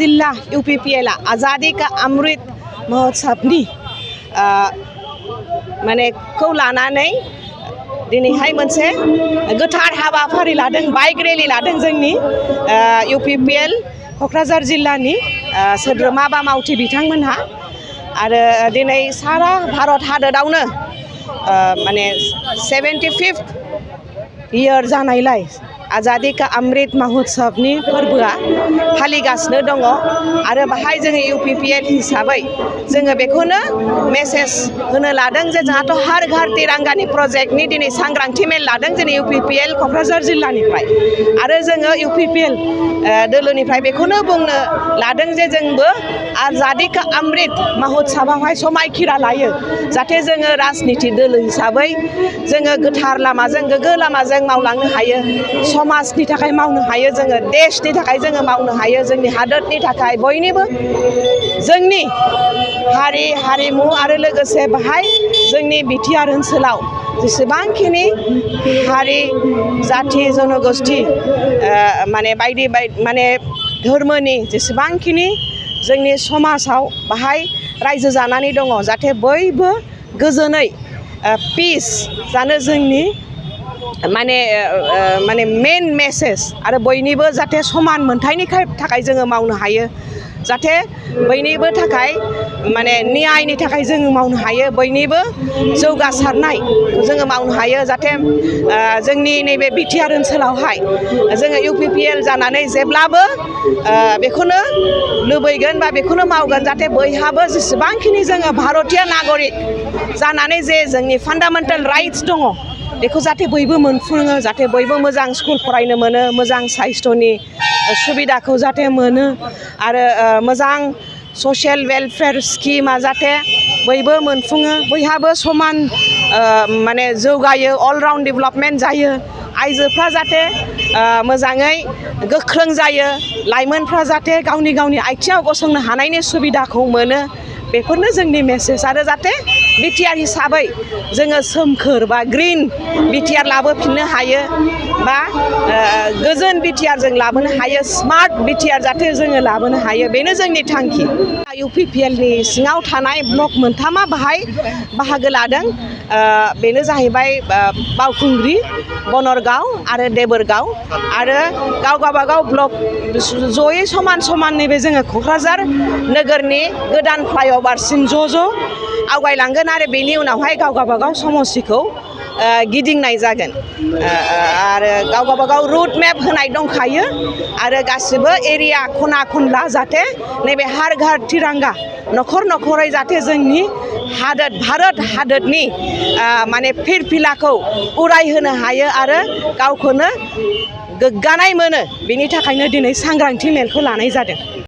जिल्ला UPPL आजादी का अमृत महोत्सवनि माने खौ लानानै दिनैहाय मोनसे गोथार हाबाफारि लादों बाइक रेलि लादों जोंनि UPPL क'क्राझार जिल्लानि सोद्रोमा बा मावथि बिथांमोनहा आरो दिनै सारा भारत हादोरावनो माने 75th इयार जानायलाय आजादी का अमृत महोत्सवनि फोरबोआ फालिगासिनो दङ आरो बाहाय जोङो UPPL हिसाबै जोङो बेखौनो मेसेज होनो लादों जे जोंहाथ' हर घर तिरंगानि प्रजेक्टनि दिनै सांग्रांथि मेल लादों जोंनि UPPL क'क्राझार जिल्लानिफ्राय आरो जोङो UPPL दोलोनिफ्राय बेखौनो बुंनो लादों जे जोंबो आजादी का अमृत महोत्सवआवहाय समायखिरा लायो जाहाथे जोङो राजनिति दोलो हिसाबै जोङो गोथार लामाजों गोग्गो लामाजों मावलांनो हायो समाजनि थाखाय मावनो हायो जोङो देशनि थाखाय जोङो मावनो हायो जोंनि हादोरनि थाखाय बयनिबो जोंनि हारि हारिमु आरो लोगोसे बाहाय जोंनि बिटिआर ओनसोलाव जेसेबांखिनि हारि जाथि जनगोष्ठी माने बायदि माने धर्मनि जेसेबांखिनि जोंनि समाजाव बाहाय रायजो जानानै दङ जाहाथे बयबो गोजोनै पिस जानो जोंनि माने मेन मेसेज आरो बयनिबो जाहाथे समान मोनथायनि थाखाय जोङो मावनो हायो जाहाथे बयनिबो थाखाय माने न्यायनि थाखाय जोङो मावनो हायो बयनिबो जौगासारनाय जोङो मावनो हायो जाहाथे जोंनि नैबे बिटिआर ओनसोलावहाय जोङो UPPL जानानै जेब्लाबो बेखौनो लुबैगोन बा बेखौनो मावगोन जाहाथे बयहाबो जेसेबांखिनि जोङो भारतीय नागरिक जानानै जे जोंनि फान्डामेन्टेल राइट्स दङ बेखौ जाहाथे बयबो मोनफुङो जाहाथे बयबो मोजां स्कुल फरायनो मोनो मोजां साइस्थ'नि सुबिदाखौ जाहाथे मोनो आरो मोजां ससियेल वेलफेयार स्किमा जाहाथे बयबो मोनफुङो बयहाबो समान माने जौगायो अलराउन्ड डेभेलपमेन्ट जायो आइजोफ्रा जाहाथे मोजाङै गोख्रों जायो लाइमोनफ्रा जाहाथे गावनि आथिङाव गसंनो हानायनि सुबिदाखौ मोनो बेफोरनो जोंनि मेसेज आरो जाहाथे बिटिआर हिसाबै जोङो सोमखोर बा ग्रिन बिटिआर लाबोफिननो हायो बा गोजोन बिटिआर जों लाबोनो हायो स्मार्ट बिटिआर जाहाथे जोङो लाबोनो हायो बेनो जोंनि थांखि UPPLनि सिङाव थानाय ब्लक मोनथामा बाहाय बाहागो लादों बेनो जाहैबाय बावखुंग्रि बनरगाव आरो देबोरगाव आरो गावबागाव ब्लक जयै समान नैबे जोङो क'क्राझार नोगोरनि गोदान फ्लाइअभारसिम ज' आवगायलांगोन आरो बेनि उनावहाय गावबागाव समस्थिखौ गिदिंनाय जागोन आरो गावबागाव रुट मेप होनाय दंखायो आरो गासिबो एरिया खना खनला जाहाथे नैबे हर घर तिरंगा न'खरै जाहाथे जोंनि भारत हादोरनि माने फिरफिलाखौ उरायहोनो हायो आरो गावखौनो गोग्गानाय मोनो बेनि थाखायनो दिनै सांग्रांथि मेलखौ लानाय जादों।